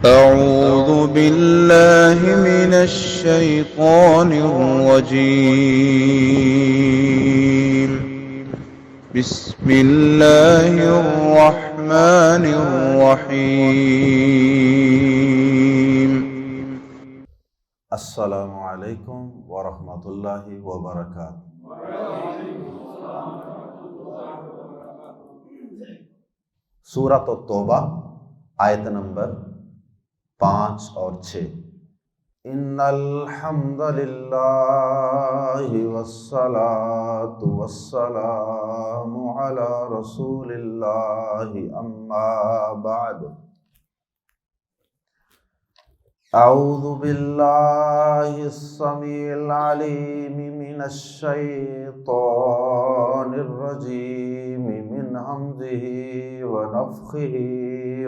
أعوذ بالله من الشيطان الرجيم. بسم الله الرحمن الرحيم. السلام علیکم ورحمۃ اللہ وبرکاتہ۔ سورۃ التوبہ آیت نمبر 5 اور 6۔ ان الحمد للہ والصلاۃ والسلام علی رسول اللہ اما بعد۔ اعوذ باللہ السمیع العلیم من الشیطان الرجیم من ہمزہ ونفخہ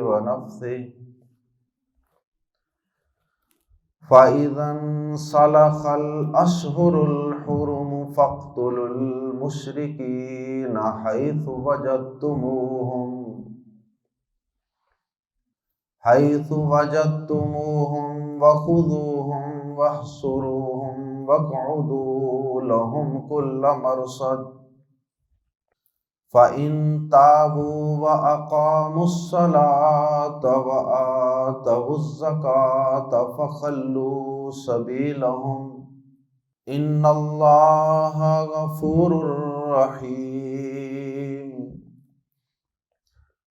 ونفثہ۔ فَإِذَا انسَلَخَ الْأَشْهُرُ الْحُرُمُ فَاقْتُلُوا الْمُشْرِكِينَ حَيْثُ وَجَدتُّمُوهُمْ وَخُذُوهُمْ وَاحْصُرُوهُمْ وَاقْعُدُوا لَهُمْ كُلَّ مَرْصَدٍ فَإِن تَابُوا وَأَقَامُوا الصَّلَاةَ وَآتَوُا الزَّكَاةَ فَخَلُّوا سَبِيلَهُمْ إِنَّ اللَّهَ غَفُورٌ رَحِيمٌ۔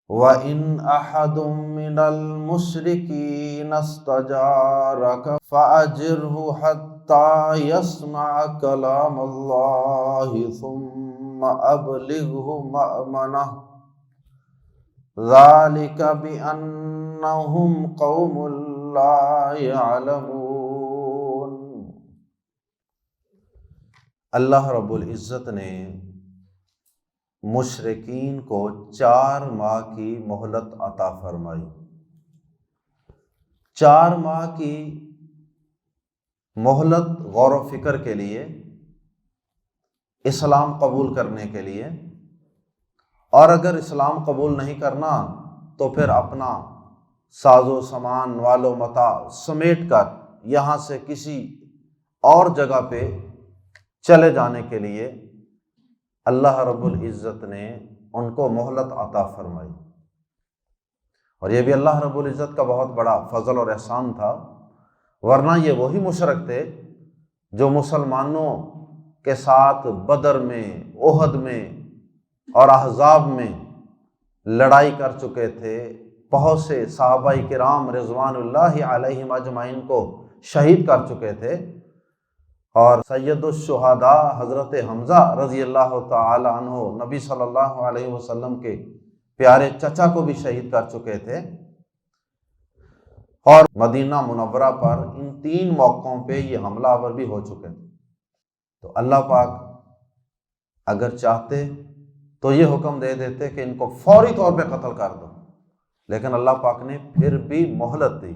وَإِنْ أَحَدٌ مِّنَ الْمُشْرِكِينَ اسْتَجَارَكَ فَأَجِرْهُ حَتَّى يَسْمَعَ كَلَامَ اللَّهِ ثُمَّ أَبْلِغْهُ مَأْمَنَهُ ذَلِكَ بِأَنَّهُمْ قَوْمٌ لَا يَعْلَمُونَ۔ اللہ رب العزت نے مشرکین کو 4 ماہ کی مہلت عطا فرمائی۔ 4 ماہ کی مہلت غور و فکر کے لیے، اسلام قبول کرنے کے لیے، اور اگر اسلام قبول نہیں کرنا تو پھر اپنا ساز و سامان وال و متاع سمیٹ کر یہاں سے کسی اور جگہ پہ چلے جانے کے لیے اللہ رب العزت نے ان کو مہلت عطا فرمائی۔ اور یہ بھی اللہ رب العزت کا بہت بڑا فضل اور احسان تھا، ورنہ یہ وہی مشرک تھے جو مسلمانوں کے ساتھ بدر میں، احد میں اور احزاب میں لڑائی کر چکے تھے، بہت سے صحابہ کرام رضوان اللہ علیہم اجمعین کو شہید کر چکے تھے، اور سید الشہداء حضرت حمزہ رضی اللہ تعالی عنہ نبی صلی اللہ علیہ وسلم کے پیارے چچا کو بھی شہید کر چکے تھے۔ اور مدینہ منورہ پر ان 3 موقعوں پہ یہ حملہ آور بھی ہو چکے تھے۔ تو اللہ پاک اگر چاہتے تو یہ حکم دے دیتے کہ ان کو فوری طور پہ قتل کر دو، لیکن اللہ پاک نے پھر بھی مہلت دی،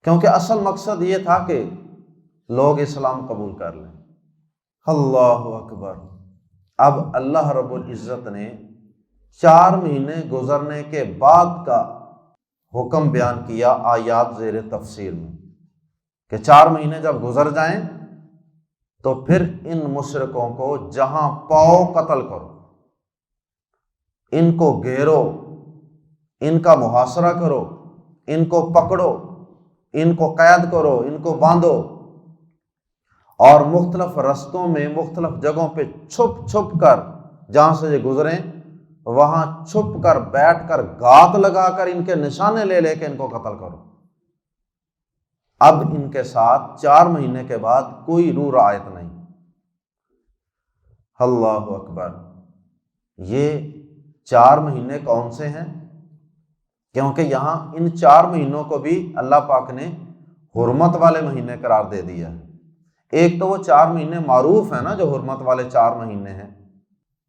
کیونکہ اصل مقصد یہ تھا کہ لوگ اسلام قبول کر لیں۔ اللہ اکبر۔ اب اللہ رب العزت نے 4 مہینے گزرنے کے بعد کا حکم بیان کیا آیات زیر تفسیر میں، کہ 4 مہینے جب گزر جائیں تو پھر ان مشرکوں کو جہاں پاؤ قتل کرو، ان کو گھیرو، ان کا محاصرہ کرو، ان کو پکڑو، ان کو قید کرو، ان کو باندھو، اور مختلف رستوں میں مختلف جگہوں پہ چھپ چھپ کر جہاں سے یہ گزریں وہاں چھپ کر بیٹھ کر گھات لگا کر ان کے نشانے لے لے کے ان کو قتل کرو۔ اب ان کے ساتھ 4 مہینے کے بعد کوئی رو رعایت نہیں۔ اللہ اکبر۔ یہ 4 مہینے کون سے ہیں؟ کیونکہ یہاں ان 4 مہینوں کو بھی اللہ پاک نے حرمت والے مہینے قرار دے دیا ہے۔ ایک تو وہ 4 مہینے معروف ہیں نا، جو حرمت والے 4 مہینے ہیں۔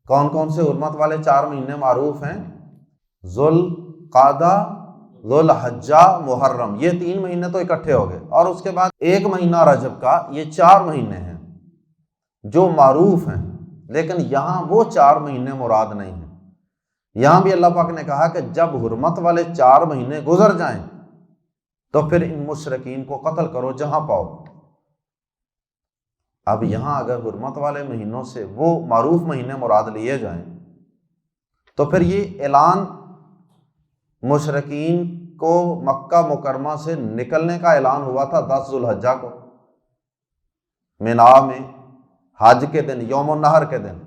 کون کون سے حرمت والے 4 مہینے معروف ہیں؟ ذوالقعدہ، ذوالحجہ، محرم، یہ 3 مہینے تو اکٹھے ہو گئے، اور اس کے بعد 1 مہینہ رجب کا، یہ 4 مہینے ہیں جو معروف ہیں۔ لیکن یہاں وہ 4 مہینے مراد نہیں ہیں، یہاں بھی اللہ پاک نے کہا کہ جب حرمت والے 4 مہینے گزر جائیں تو پھر ان مشرکین کو قتل کرو جہاں پاؤ۔ اب یہاں اگر حرمت والے مہینوں سے وہ معروف مہینے مراد لیے جائیں تو پھر یہ اعلان مشرکین کو مکہ مکرمہ سے نکلنے کا اعلان ہوا تھا 10 ذو الحجہ کو، مینا میں حج کے دن، یوم النحر کے دن۔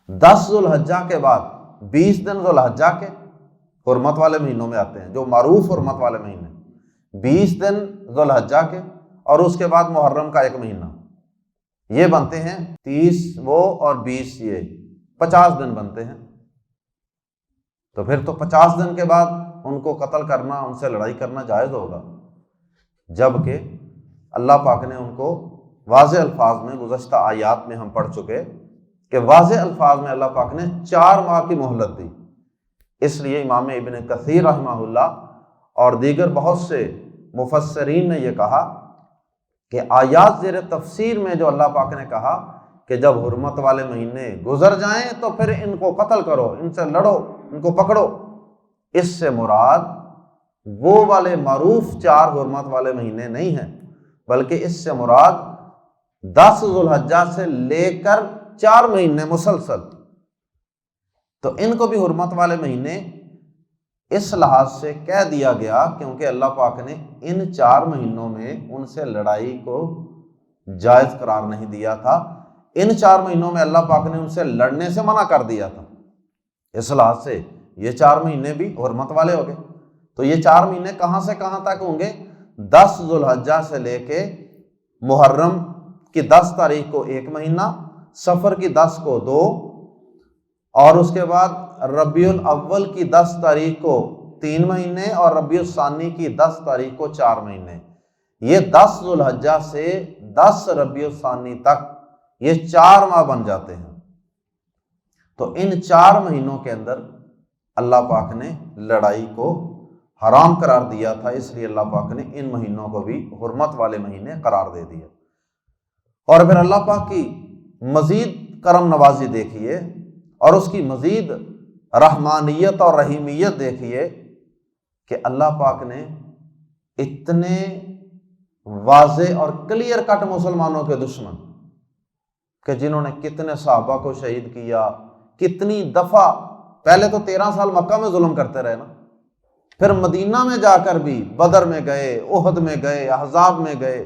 10 ذو الحجہ کے بعد 20 دن ذو الحجہ کے حرمت والے مہینوں میں آتے ہیں، جو معروف حرمت والے مہینے، 20 دن ذو الحجہ کے، اور اس کے بعد محرم کا 1 مہینہ، یہ بنتے ہیں 30 وہ اور 20 یہ 50 دن بنتے ہیں۔ تو پھر تو 50 دن کے بعد ان کو قتل کرنا، ان سے لڑائی کرنا جائز ہوگا، جبکہ اللہ پاک نے ان کو واضح الفاظ میں، گزشتہ آیات میں ہم پڑھ چکے کہ واضح الفاظ میں اللہ پاک نے 4 ماہ کی مہلت دی۔ اس لیے امام ابن کثیر رحمہ اللہ اور دیگر بہت سے مفسرین نے یہ کہا کہ آیات زیر تفسیر میں جو اللہ پاک نے کہا کہ جب حرمت والے مہینے گزر جائیں تو پھر ان کو قتل کرو، ان سے لڑو، ان کو پکڑو، اس سے مراد وہ والے معروف 4 حرمت والے مہینے نہیں ہیں، بلکہ اس سے مراد 10 ذو الحجہ سے لے کر 4 مہینے مسلسل۔ تو ان کو بھی حرمت والے مہینے اس لحاظ سے کہہ دیا گیا کیونکہ اللہ پاک نے ان 4 مہینوں میں ان سے لڑائی کو جائز قرار نہیں دیا تھا، ان 4 مہینوں میں اللہ پاک نے ان سے لڑنے سے منع کر دیا تھا، اس لحاظ سے یہ 4 مہینے بھی حرمت والے ہو گئے۔ تو یہ 4 مہینے کہاں سے کہاں تک ہوں گے؟ 10 ذو الحجہ سے لے کے محرم کی 10 تاریخ کو 1 مہینہ، صفر کی 10 کو 2، اور اس کے بعد ربیع الاول کی 10 تاریخ کو 3 مہینے، اور ربیع الثانی کی 10 تاریخ کو 4 مہینے۔ یہ 10 ذو الحجہ سے 10 ربیع الثانی تک یہ 4 ماہ بن جاتے ہیں۔ تو ان 4 مہینوں کے اندر اللہ پاک نے لڑائی کو حرام قرار دیا تھا، اس لیے اللہ پاک نے ان مہینوں کو بھی حرمت والے مہینے قرار دے دیا۔ اور پھر اللہ پاک کی مزید کرم نوازی دیکھیے اور اس کی مزید رحمانیت اور رحیمیت دیکھیے کہ اللہ پاک نے اتنے واضح اور کلیئر کٹ مسلمانوں کے دشمن کہ جنہوں نے کتنے صحابہ کو شہید کیا، کتنی دفعہ، پہلے تو 13 سال مکہ میں ظلم کرتے رہے نا، پھر مدینہ میں جا کر بھی بدر میں گئے، احد میں گئے، احزاب میں گئے،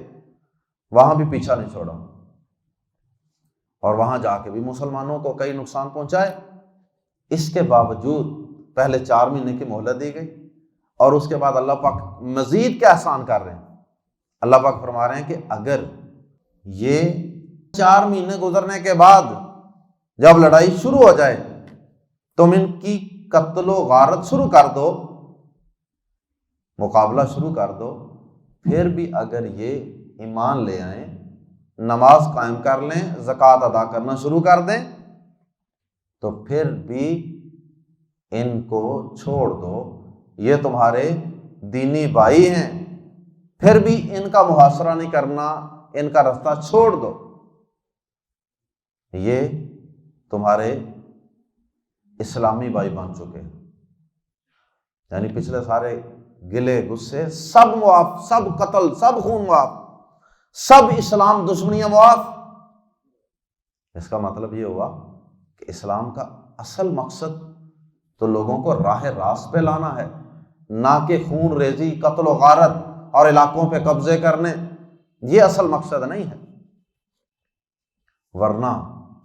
وہاں بھی پیچھا نہیں چھوڑا، اور وہاں جا کے بھی مسلمانوں کو کئی نقصان پہنچائے۔ اس کے باوجود پہلے 4 مہینے کی مہلت دی گئی، اور اس کے بعد اللہ پاک مزید کیا احسان کر رہے ہیں؟ اللہ پاک فرما رہے ہیں کہ اگر یہ 4 مہینے گزرنے کے بعد جب لڑائی شروع ہو جائے تم ان کی قتل و غارت شروع کر دو، مقابلہ شروع کر دو، پھر بھی اگر یہ ایمان لے آئیں، نماز قائم کر لیں، زکوٰۃ ادا کرنا شروع کر دیں، تو پھر بھی ان کو چھوڑ دو، یہ تمہارے دینی بھائی ہیں، پھر بھی ان کا محاصرہ نہیں کرنا، ان کا رستہ چھوڑ دو، یہ تمہارے اسلامی بھائی بن چکے ہیں۔ یعنی پچھلے سارے گلے غصے سب معاف، سب قتل، سب خون معاف، سب اسلام دشمنیاں معاف۔ اس کا مطلب یہ ہوا کہ اسلام کا اصل مقصد تو لوگوں کو راہ راست پہ لانا ہے، نہ کہ خون ریزی، قتل و غارت اور علاقوں پہ قبضے کرنے، یہ اصل مقصد نہیں ہے۔ ورنہ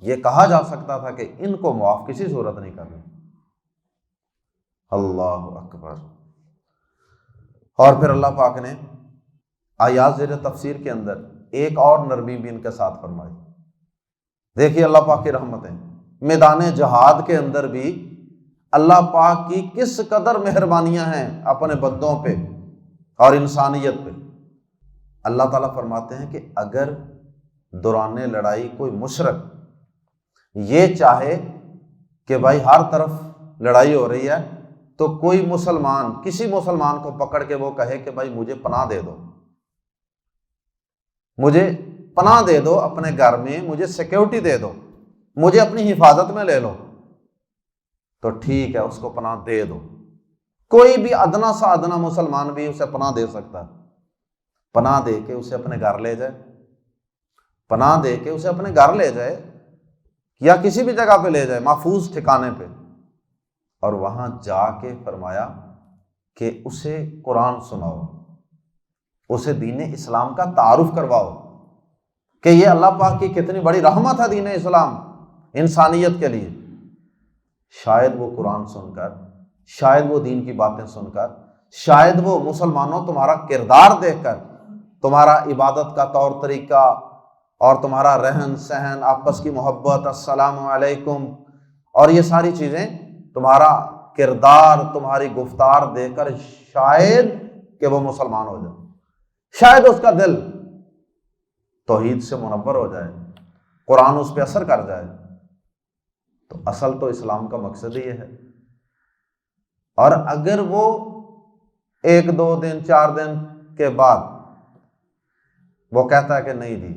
یہ کہا جا سکتا تھا کہ ان کو معاف کسی صورت نہیں کرنا۔ اللہ اکبر۔ اور پھر اللہ پاک نے آیات زیر تفسیر کے اندر ایک اور نرمی بھی ان کے ساتھ فرمائی۔ دیکھیے اللہ پاک کی رحمتیں، میدان جہاد کے اندر بھی اللہ پاک کی کس قدر مہربانیاں ہیں اپنے بندوں پہ اور انسانیت پہ۔ اللہ تعالیٰ فرماتے ہیں کہ اگر دوران لڑائی کوئی مشرک یہ چاہے کہ بھائی ہر طرف لڑائی ہو رہی ہے، تو کوئی مسلمان کسی مسلمان کو پکڑ کے وہ کہے کہ بھائی مجھے پناہ دے دو، مجھے پناہ دے دو، اپنے گھر میں مجھے سیکیورٹی دے دو، مجھے اپنی حفاظت میں لے لو، تو ٹھیک ہے، اس کو پناہ دے دو۔ کوئی بھی ادنا سا ادنا مسلمان بھی اسے پناہ دے سکتا ہے، پناہ دے کے اسے اپنے گھر لے جائے، پناہ دے کے اسے اپنے گھر لے جائے یا کسی بھی جگہ پہ لے جائے محفوظ ٹھکانے پہ، اور وہاں جا کے فرمایا کہ اسے قرآن سناؤ، اسے دین اسلام کا تعارف کرواؤ کہ یہ اللہ پاک کی کتنی بڑی رحمت ہے دین اسلام انسانیت کے لیے۔ شاید وہ قرآن سن کر، شاید وہ دین کی باتیں سن کر، شاید وہ مسلمانوں تمہارا کردار دیکھ کر، تمہارا عبادت کا طور طریقہ اور تمہارا رہن سہن، آپس کی محبت، السلام علیکم، اور یہ ساری چیزیں، تمہارا کردار، تمہاری گفتار دیکھ کر شاید کہ وہ مسلمان ہو جائے، شاید اس کا دل توحید سے منور ہو جائے، قرآن اس پہ اثر کر جائے۔ تو اصل تو اسلام کا مقصد ہی یہ ہے۔ اور اگر وہ 1 2 دن 4 دن کے بعد وہ کہتا ہے کہ نہیں جی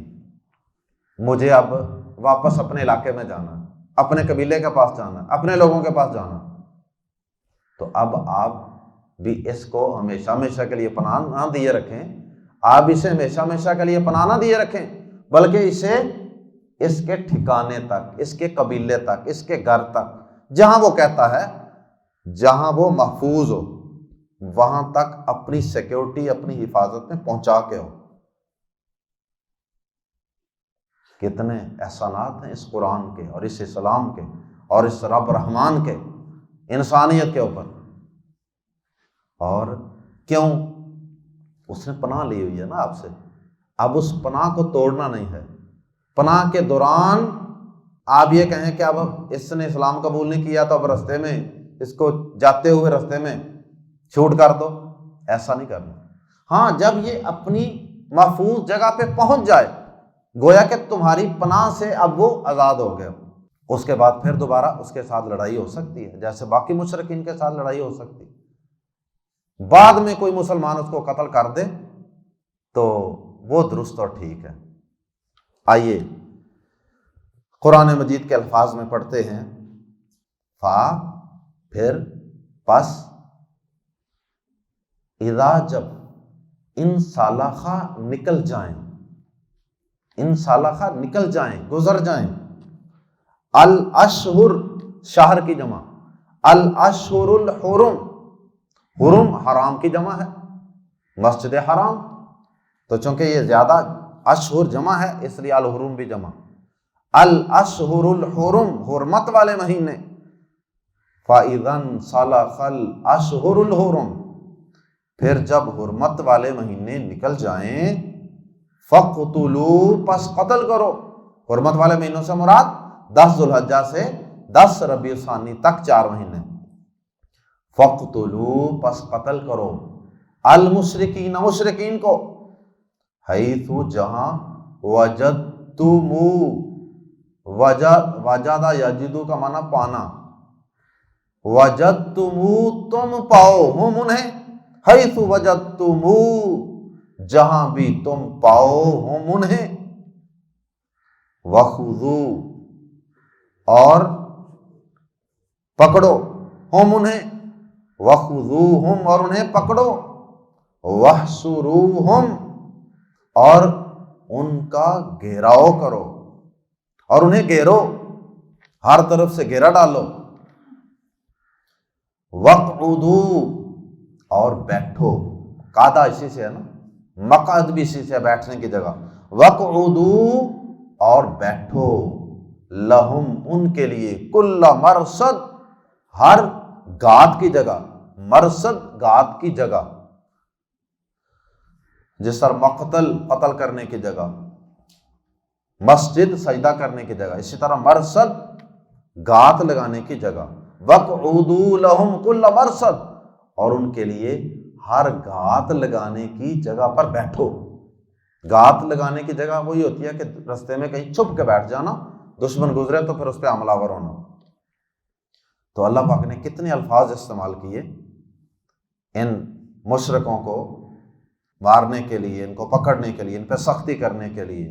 مجھے اب واپس اپنے علاقے میں جانا، اپنے قبیلے کے پاس جانا، اپنے لوگوں کے پاس جانا، تو اب آپ بھی اس کو ہمیشہ ہمیشہ کے لیے پناہ نہ دیے رکھیں، آپ اسے ہمیشہ ہمیشہ کے لیے پناہ نہ دیے رکھیں، بلکہ اسے اس کے ٹھکانے تک، اس کے قبیلے تک، اس کے گھر تک، جہاں وہ کہتا ہے، جہاں وہ محفوظ ہو، وہاں تک اپنی سیکیورٹی، اپنی حفاظت میں پہنچا کے ہو۔ کتنے احسانات ہیں اس قرآن کے اور اس اسلام کے اور اس رب رحمان کے انسانیت کے اوپر۔ اور کیوں؟ اس نے پناہ لی ہوئی ہے نا آپ سے، اب اس پناہ کو توڑنا نہیں ہے۔ پناہ کے دوران آپ یہ کہیں کہ اب اس نے اسلام قبول نہیں کیا تو اب رستے میں اس کو جاتے ہوئے رستے میں چھوٹ کر دو، ایسا نہیں کرنا۔ ہاں، جب یہ اپنی محفوظ جگہ پہ پہنچ جائے، گویا کہ تمہاری پناہ سے اب وہ آزاد ہو گئے، اس کے بعد پھر دوبارہ اس کے ساتھ لڑائی ہو سکتی ہے، جیسے باقی مشرکین کے ساتھ لڑائی ہو سکتی ہے۔ بعد میں کوئی مسلمان اس کو قتل کر دے تو وہ درست اور ٹھیک ہے۔ آئیے قرآن مجید کے الفاظ میں پڑھتے ہیں، فا پھر پس، اذا جب، ان سالخہ نکل جائیں، ان سالخہ نکل جائیں، گزر جائیں، الاشہر شہر کی جمع، الاشہر الحرم، حرم حرام کی جمع ہے، مسجد حرام، تو چونکہ یہ زیادہ اشہر جمع ہے اس لیے الحرم بھی جمع، الاشہر الحرم حرمت والے مہینے، فَإِذَا انْسَلَخَ الْأَشْهُرُ الْحُرُمُ، پھر جب حرمت والے مہینے نکل جائیں، فَقْتُلُوا، پس قتل کرو۔ حرمت والے مہینوں سے مراد 10 ذوالحجہ سے 10 ربیع الثانی تک 4 مہینے۔ فَقْتُلُوا، پس قتل کرو، المشرکین، مشرکین کو، حیث، جہاں، وجدتمو، وجدہ یجدو کا معنی پانا، وجدتمو، تم پاؤ، ہم انہیں، حیث وجدتمو، جہاں بھی تم پاؤ ہم انہیں، وخذو، اور پکڑو، ہم انہیں، وخذوہم، اور انہیں پکڑو، واحصروہم، اور ان کا گھیراؤ کرو، اور انہیں گھیرو، ہر طرف سے گھیرا ڈالو، وقعدو، اور بیٹھو، قعدہ اسی سے ہے نا، مقعد بھی اسی سے ہے، بیٹھنے کی جگہ، وقعدو، اور بیٹھو، لہم، ان کے لیے، کل مرصد، ہر گات کی جگہ، مرصد گات کی جگہ، جس طرح مقتل قتل کرنے کی جگہ، مسجد سجدہ کرنے کی جگہ، اسی طرح مرصد گات لگانے کی جگہ، وقعدوا لہم کل مرصد، اور ان کے لیے ہر گات لگانے کی جگہ پر بیٹھو۔ گات لگانے کی جگہ وہی ہوتی ہے کہ رستے میں کہیں چھپ کے بیٹھ جانا، دشمن گزرے تو پھر اس پہ حملہ آور ہونا۔ تو اللہ پاک نے کتنے الفاظ استعمال کیے ان مشرکوں کو مارنے کے لیے، ان کو پکڑنے کے لیے، ان پہ سختی کرنے کے لیے۔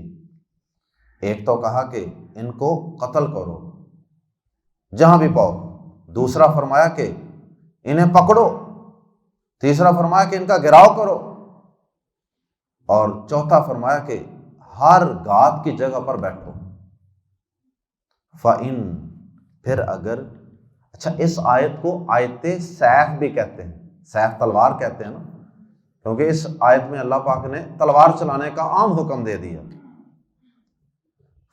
ایک تو کہا کہ ان کو قتل کرو جہاں بھی پاؤ، دوسرا فرمایا کہ انہیں پکڑو، تیسرا فرمایا کہ ان کا گھراؤ کرو، اور چوتھا فرمایا کہ ہر گھات کی جگہ پر بیٹھو۔ فَإِن، پھر اگر، اچھا اس آیت کو آیت سیف بھی کہتے ہیں، سیف تلوار کہتے ہیں نا، کیونکہ اس آیت میں اللہ پاک نے تلوار چلانے کا عام حکم دے دیا۔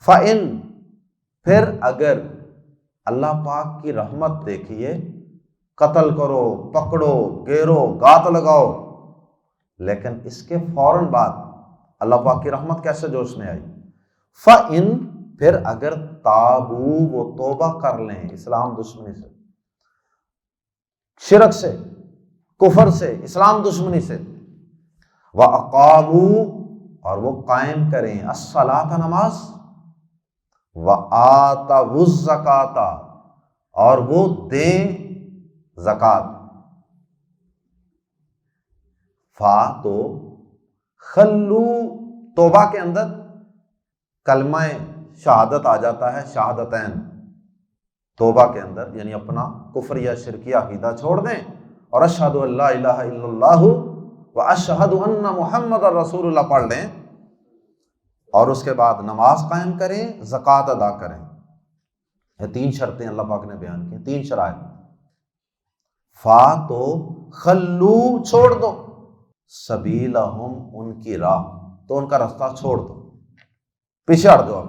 فَإِن، پھر اگر، اللہ پاک کی رحمت دیکھیے، قتل کرو، پکڑو، گھیرو، گھات لگاؤ، لیکن اس کے فوراً بعد اللہ پاک کی رحمت کیسے جوش میں آئی؟ فَإِن، پھر اگر تابو، وہ توبہ کر لیں اسلام دشمنی سے، شرک سے، کفر سے، اسلام دشمنی سے، وَأَقَامُوا، اور وہ قائم کریں الصلاۃ، نماز، وَآتَوُا الزَّکاۃ، اور وہ دیں زکوٰۃ، فا، تو، خلو، توبہ کے اندر کلمہ شہادت آ جاتا ہے، شہادتین، توبہ کے اندر یعنی اپنا کفر یا شرکی عقیدہ چھوڑ دیں، اور اشہد ان لا الہ الا اللہ و اشہد ان محمد رسول اللہ پڑھ لیں، اور اس کے بعد نماز قائم کریں، زکوٰۃ ادا کریں۔ یہ تین شرطیں اللہ پاک نے بیان کی، تین شرائط۔ فا، تو، خلو، چھوڑ دو، سبیلہم، ان کی راہ، تو ان کا راستہ چھوڑ دو، پیچھے ہٹ دو،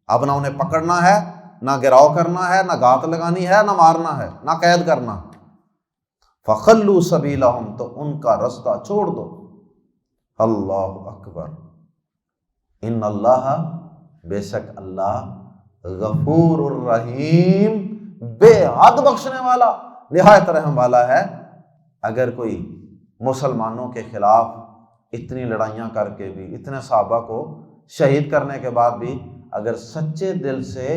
اب نہ انہیں پکڑنا ہے، نہ گھراؤ کرنا ہے، نہ گھات لگانی ہے، نہ مارنا ہے، نہ قید کرنا۔ فخلوا سبیلہم، تو ان کا راستہ چھوڑ دو۔ اللہ اکبر، ان اللہ، بے شک اللہ، غفور الرحیم، بے حد بخشنے والا، نہایت رحم والا ہے۔ اگر کوئی مسلمانوں کے خلاف اتنی لڑائیاں کر کے بھی، اتنے صحابہ کو شہید کرنے کے بعد بھی اگر سچے دل سے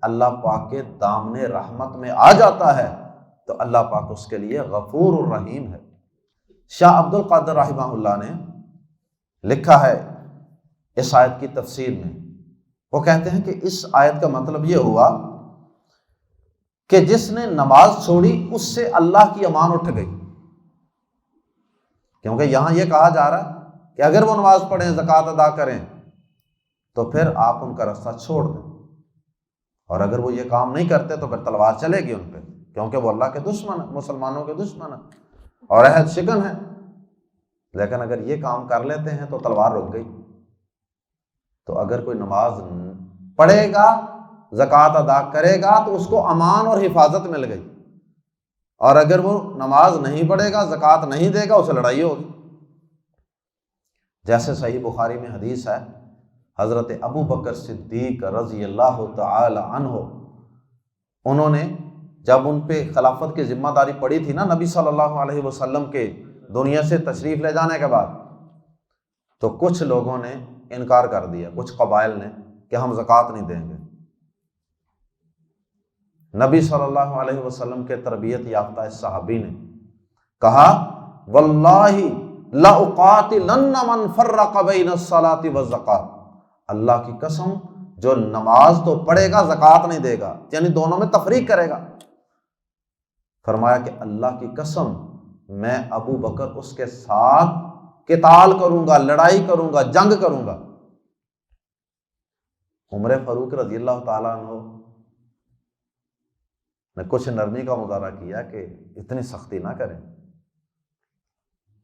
اللہ پاک کے دامن رحمت میں آ جاتا ہے تو اللہ پاک اس کے لیے غفور الرحیم ہے۔ شاہ عبد القادر رحمہ اللہ نے لکھا ہے اس آیت کی تفسیر میں، وہ کہتے ہیں کہ اس آیت کا مطلب یہ ہوا کہ جس نے نماز چھوڑی اس سے اللہ کی امان اٹھ گئی، کیونکہ یہاں یہ کہا جا رہا ہے کہ اگر وہ نماز پڑھیں، زکوٰۃ ادا کریں، تو پھر آپ ان کا راستہ چھوڑ دیں، اور اگر وہ یہ کام نہیں کرتے تو پھر تلوار چلے گی ان پہ، کیونکہ وہ اللہ کے دشمن ہیں، مسلمانوں کے دشمن ہیں اور عہد شکن ہیں۔ لیکن اگر یہ کام کر لیتے ہیں تو تلوار رک گئی۔ تو اگر کوئی نماز پڑھے گا، زکوٰۃ ادا کرے گا، تو اس کو امان اور حفاظت مل گئی، اور اگر وہ نماز نہیں پڑھے گا، زکوٰۃ نہیں دے گا، اسے لڑائی ہوگی۔ جیسے صحیح بخاری میں حدیث ہے، حضرت ابو بکر صدیق رضی اللہ تعالی عنہ، انہوں نے جب ان پہ خلافت کی ذمہ داری پڑی تھی نا نبی صلی اللہ علیہ وسلم کے دنیا سے تشریف لے جانے کے بعد، تو کچھ لوگوں نے انکار کر دیا، کچھ قبائل نے، کہ ہم زکوٰۃ نہیں دیں گے۔ نبی صلی اللہ علیہ وسلم کے تربیت یافتہ اس صحابی نے کہا، واللہ لأقاتلن من فرق بین الصلاۃ والزکاۃ، اللہ کی قسم جو نماز تو پڑھے گا، زکوٰۃ نہیں دے گا، یعنی دونوں میں تفریق کرے گا، فرمایا کہ اللہ کی قسم میں ابو بکر اس کے ساتھ قتال کروں گا، لڑائی کروں گا، جنگ کروں گا۔ عمر فاروق رضی اللہ تعالیٰ عنہ نے کچھ نرمی کا مظاہرہ کیا کہ اتنی سختی نہ کریں،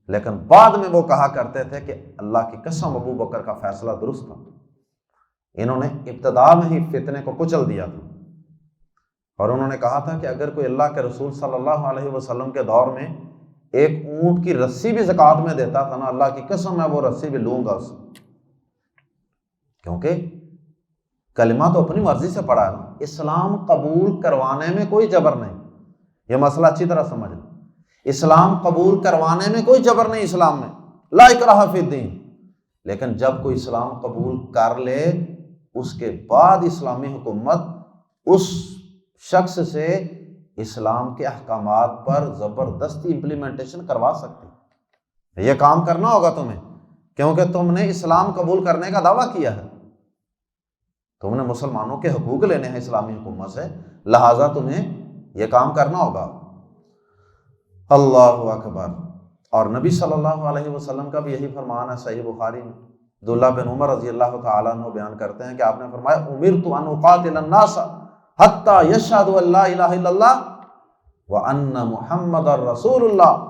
لیکن بعد میں وہ کہا کرتے تھے کہ اللہ کی قسم ابو بکر کا فیصلہ درست تھا۔ انہوں نے ابتدا میں ہی فتنے کو کچل دیا تھا، اور انہوں نے کہا تھا کہ اگر کوئی اللہ کے رسول صلی اللہ علیہ وسلم کے دور میں ایک اونٹ کی رسی بھی زکوٰۃ میں دیتا تھا نا، اللہ کی قسم میں وہ رسی بھی لوں گا اس، کیونکہ کلمہ تو اپنی مرضی سے پڑھا ہے نا، اسلام قبول کروانے میں کوئی جبر نہیں، یہ مسئلہ اچھی طرح سمجھ لیں، اسلام قبول کروانے میں کوئی جبر نہیں اسلام میں، لا اکراہ فی الدین، لیکن جب کوئی اسلام قبول کر لے اس کے بعد اسلامی حکومت اس شخص سے اسلام کے احکامات پر زبردستی امپلیمنٹیشن کروا سکتی۔ یہ کام کرنا ہوگا تمہیں، کیونکہ تم نے اسلام قبول کرنے کا دعویٰ کیا ہے، تم نے مسلمانوں کے حقوق لینے ہیں اسلامی حکومت سے، لہٰذا تمہیں یہ کام کرنا ہوگا۔ اللہ اکبر۔ اور نبی صلی اللہ علیہ وسلم کا بھی یہی فرمان ہے صحیح بخاری میں، عبداللہ بن عمر رضی اللہ تعالیٰ عنہ بیان کرتے ہیں کہ آپ نے فرمایا امرت ان اقاتل الناس حتی یشہدوا ان لا الہ الا اللہ وان محمد رسول اللہ۔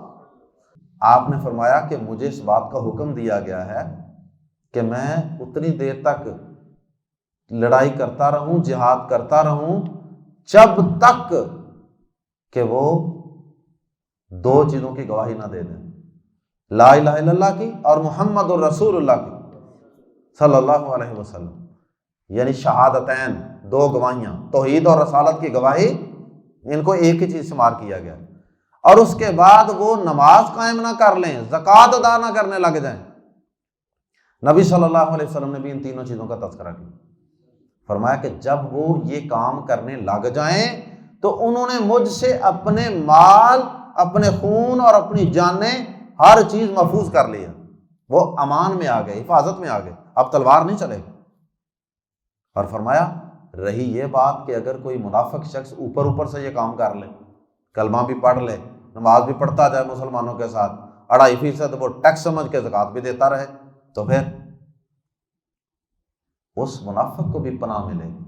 آپ نے فرمایا کہ مجھے اس بات کا حکم دیا گیا ہے کہ میں اتنی دیر تک لڑائی کرتا رہوں، جہاد کرتا رہوں، جب تک کہ وہ دو چیزوں کی گواہی نہ دے دیں، لا الہ الا اللہ کی اور محمد الرسول اللہ کی صلی اللہ علیہ وسلم، یعنی شہادتین، دو گواہیاں، توحید اور رسالت کی گواہی، ان کو ایک ہی چیز شمار کیا گیا، اور اس کے بعد وہ نماز قائم نہ کر لیں، زکوٰۃ ادا نہ کرنے لگ جائیں۔ نبی صلی اللہ علیہ وسلم نے بھی ان تینوں چیزوں کا تذکرہ کیا، فرمایا کہ جب وہ یہ کام کرنے لگ جائیں تو انہوں نے مجھ سے اپنے مال، اپنے خون اور اپنی جانیں، ہر چیز محفوظ کر لی ہے، وہ امان میں آ گئے، حفاظت میں آ گئے، اب تلوار نہیں چلے گی۔ اور فرمایا رہی یہ بات کہ اگر کوئی منافق شخص اوپر سے یہ کام کر لے، کلمہ بھی پڑھ لے، نماز بھی پڑھتا جائے مسلمانوں کے ساتھ، 2.5% وہ ٹیکس سمجھ کے زکوٰۃ بھی دیتا رہے، تو پھر اس منافق کو بھی پناہ ملے گی،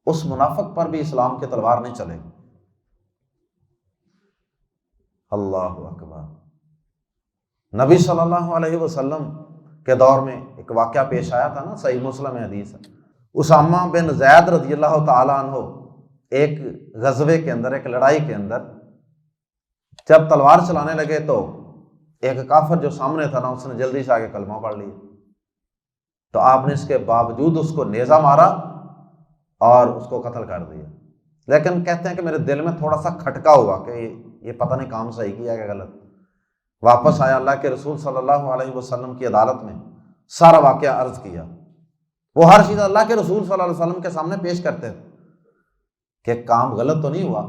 اس منافق پر بھی اسلام کی تلوار نہیں چلے گی۔ اللہ اکبر۔ نبی صلی اللہ علیہ وسلم کے دور میں ایک واقعہ پیش آیا تھا نا، صحیح مسلم میں حدیث ہے، اسامہ بن زید رضی اللہ تعالیٰ عنہ ایک غزوے کے اندر، ایک لڑائی کے اندر جب تلوار چلانے لگے تو ایک کافر جو سامنے تھا نا، اس نے جلدی سے آگے کلمہ پڑھ لیا، تو آپ نے اس کے باوجود اس کو نیزہ مارا اور اس کو قتل کر دیا۔ لیکن کہتے ہیں کہ میرے دل میں تھوڑا سا کھٹکا ہوا کہ یہ پتہ نہیں کام صحیح کیا کہ غلط۔ واپس آیا، اللہ کے رسول صلی اللہ علیہ وسلم کی عدالت میں سارا واقعہ عرض کیا۔ وہ ہر چیز اللہ کے رسول صلی اللہ علیہ وسلم کے سامنے پیش کرتے تھے کہ کام غلط تو نہیں ہوا۔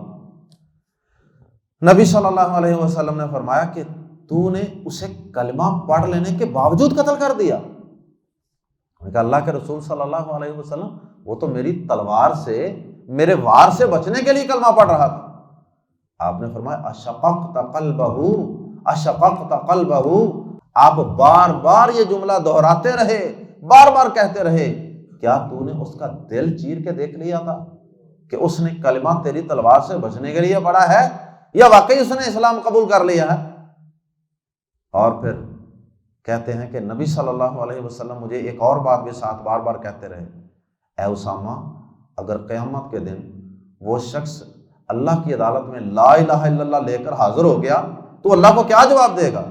نبی صلی اللہ علیہ وسلم نے فرمایا کہ تو نے اسے کلمہ پڑھ لینے کے باوجود قتل کر دیا۔ کہ اللہ کے رسول صلی اللہ علیہ وسلم وہ تو میری تلوار سے، میرے وار سے بچنے کے لیے کلمہ پڑھ رہا تھا۔ آپ نے فرمایا اشققت قلبہ، اشققت قلبہ، آپ بار بار یہ جملہ دہراتے رہے، بار بار کہتے رہے، کیا تو نے اس کا دل چیر کے دیکھ لیا تھا کہ اس نے کلمہ تیری تلوار سے بچنے کے لیے پڑھا ہے یا واقعی اس نے اسلام قبول کر لیا ہے؟ اور پھر کہتے ہیں کہ نبی صلی اللہ علیہ وسلم مجھے ایک اور بات بھی ساتھ بار بار کہتے رہے، اے اسامہ، اگر قیامت کے دن وہ شخص اللہ کی عدالت میں لا الہ الا اللہ لے کر حاضر ہو گیا تو اللہ کو کیا جواب دے گا؟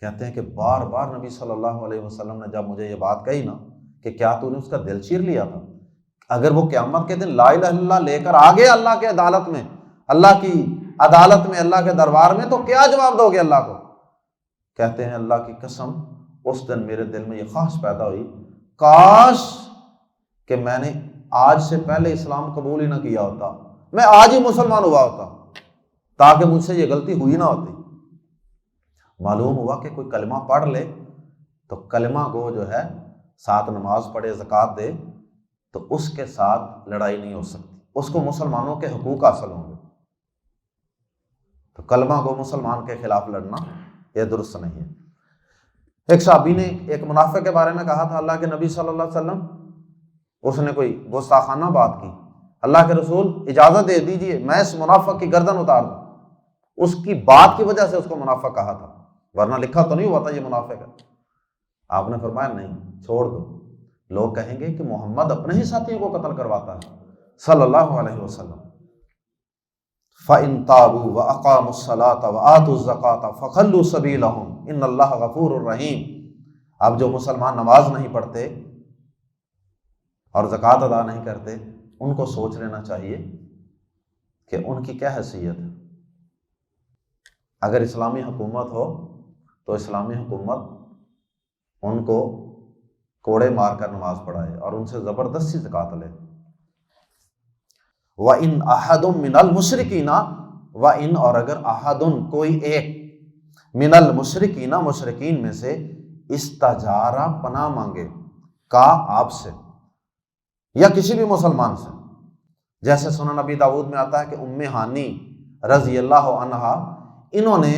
کہتے ہیں کہ بار بار نبی صلی اللہ علیہ وسلم نے جب مجھے یہ بات کہی نا کہ کیا تو نے اس کا دل چیر لیا تھا، اگر وہ قیامت کے دن لا الہ الا اللہ لے کر آ گیا اللہ کے عدالت میں، اللہ کی عدالت میں، اللہ کے دربار میں، تو کیا جواب دو گے اللہ کو؟ کہتے ہیں اللہ کی قسم اس دن میرے دل میں یہ خواہش پیدا ہوئی، کاش کہ میں نے آج سے پہلے اسلام قبول ہی نہ کیا ہوتا، میں آج ہی مسلمان ہوا ہوتا تاکہ مجھ سے یہ غلطی ہوئی نہ ہوتی۔ معلوم ہوا کہ کوئی کلمہ پڑھ لے تو کلمہ گو جو ہے ساتھ نماز پڑھے، زکوٰۃ دے، تو اس کے ساتھ لڑائی نہیں ہو سکتی، اس کو مسلمانوں کے حقوق حاصل ہوں گے۔ تو کلمہ گو مسلمان کے خلاف لڑنا یہ درست نہیں ہے۔ ایک صحابی نے ایک منافق کے بارے میں کہا تھا اللہ کے نبی صلی اللہ علیہ وسلم، اس نے کوئی گستاخانہ بات کی، اللہ کے رسول اجازت دے دیجئے میں اس منافق کی گردن اتار دوں۔ اس کی بات کی وجہ سے اس کو منافق کہا تھا، ورنہ لکھا تو نہیں ہوا تھا یہ منافق ہے۔ آپ نے فرمایا نہیں، چھوڑ دو، لوگ کہیں گے کہ محمد اپنے ہی ساتھیوں کو قتل کرواتا ہے صلی اللہ علیہ وسلم۔ فَإِن تَابُوا وَأَقَامُوا الصَّلَاةَ وَآتُوا الزَّكَاةَ فَخَلُّوا سَبِيلَهُمْ إِنَّ اللَّهَ غَفُورٌ رَحِيمٌ۔ اب جو مسلمان نماز نہیں پڑھتے اور زکوٰۃ ادا نہیں کرتے، ان کو سوچ لینا چاہیے کہ ان کی کیا حیثیت ہے۔ اگر اسلامی حکومت ہو تو اسلامی حکومت ان کو کوڑے مار کر نماز پڑھائے اور ان سے زبردستی زکوٰۃ لے۔ وَإِنْ أَحَدٌ مِّنَ الْمُشْرِكِينَ، وَإِنْ اور اگر أَحَدٌ کوئی ایک، مِّنَ الْمُشْرِكِينَ مشرکین میں سے، استجارہ پناہ مانگے، کا آپ سے یا کسی بھی مسلمان سے، جیسے سنن نبی داؤد میں آتا ہے کہ ام ہانی رضی اللہ عنہا، انہوں نے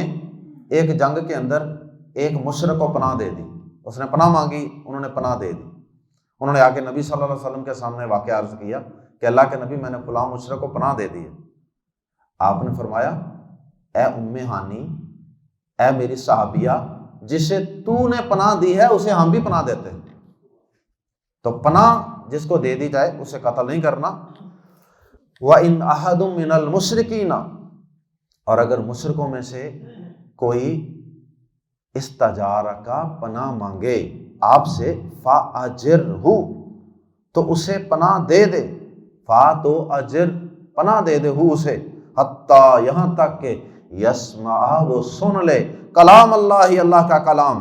ایک جنگ کے اندر ایک مشرک کو پناہ دے دی، اس نے پناہ مانگی، انہوں نے پناہ دے دی۔ انہوں نے آ کے نبی صلی اللہ علیہ وسلم کے سامنے واقعہ عرض کیا کہ اللہ کے نبی، میں نے فلاں مشرک کو پناہ دے دی ہے۔ آپ نے فرمایا، اے ام ہانی، اے میری صحابیہ، جسے تو نے پناہ دی ہے اسے ہم بھی پناہ دیتے ہیں، تو پناہ جس کو دے دی جائے اسے قتل نہیں کرنا۔ وَإِنْ أَحَدٌ مِّنَ الْمُشْرِكِينَ، اور اگر مشرکوں میں سے کوئی استجارہ کا پناہ مانگے آپ سے، فَأَجِرْهُ، تو اسے پناہ دے دے، فا تو اجر، پناہ دے دے، ہو اسے، حتیٰ، یہاں تک کہ یسمع، وہ سن لے، کلام اللہ، اللہ کا کلام۔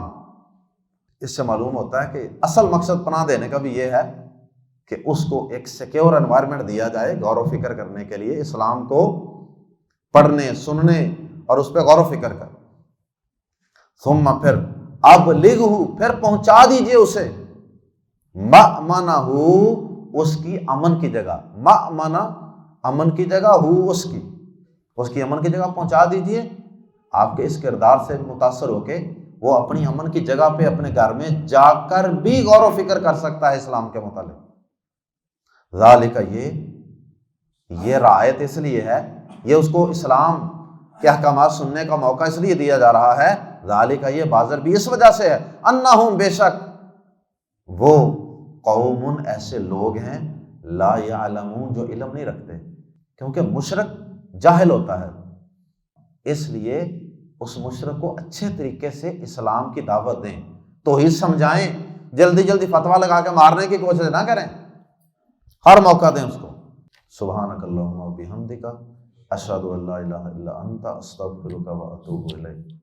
اس سے معلوم ہوتا ہے کہ اصل مقصد پناہ دینے کا بھی یہ ہے کہ اس کو ایک سیکیور انوائرمنٹ دیا جائے غور و فکر کرنے کے لیے، اسلام کو پڑھنے، سننے اور اس پہ غور و فکر کر۔ ثم، پھر، ابلغہ، پھر پہنچا دیجئے اسے، مأمنہ، اس کی امن کی جگہ، مأمنہ، امن کی جگہ، ہو، اس کی امن کی جگہ پہنچا دیجئے۔ آپ کے اس کردار سے متاثر ہو کے وہ اپنی امن کی جگہ پہ اپنے گھر میں جا کر بھی غور و فکر کر سکتا ہے اسلام کے متعلق۔ ذالک، یہ رعایت اس لیے ہے، یہ اس کو اسلام کے احکامات سننے کا موقع اس لیے دیا جا رہا ہے، ذالک، یہ بازر بھی اس وجہ سے ہے، انہم، بے شک وہ، قوم، ایسے لوگ ہیں، لا یعلمون، جو علم نہیں رکھتے، کیونکہ مشرک جاہل ہوتا ہے، اس لیے اس مشرک کو اچھے طریقے سے اسلام کی دعوت دیں، توحید سمجھائیں، جلدی جلدی فتویٰ لگا کے مارنے کی کوشش نہ کریں، ہر موقع دیں اس کو۔ سبحانک اللہم و بحمدک، اشہد ان لا الہ الا انت، استغفرک و اتوب الیک۔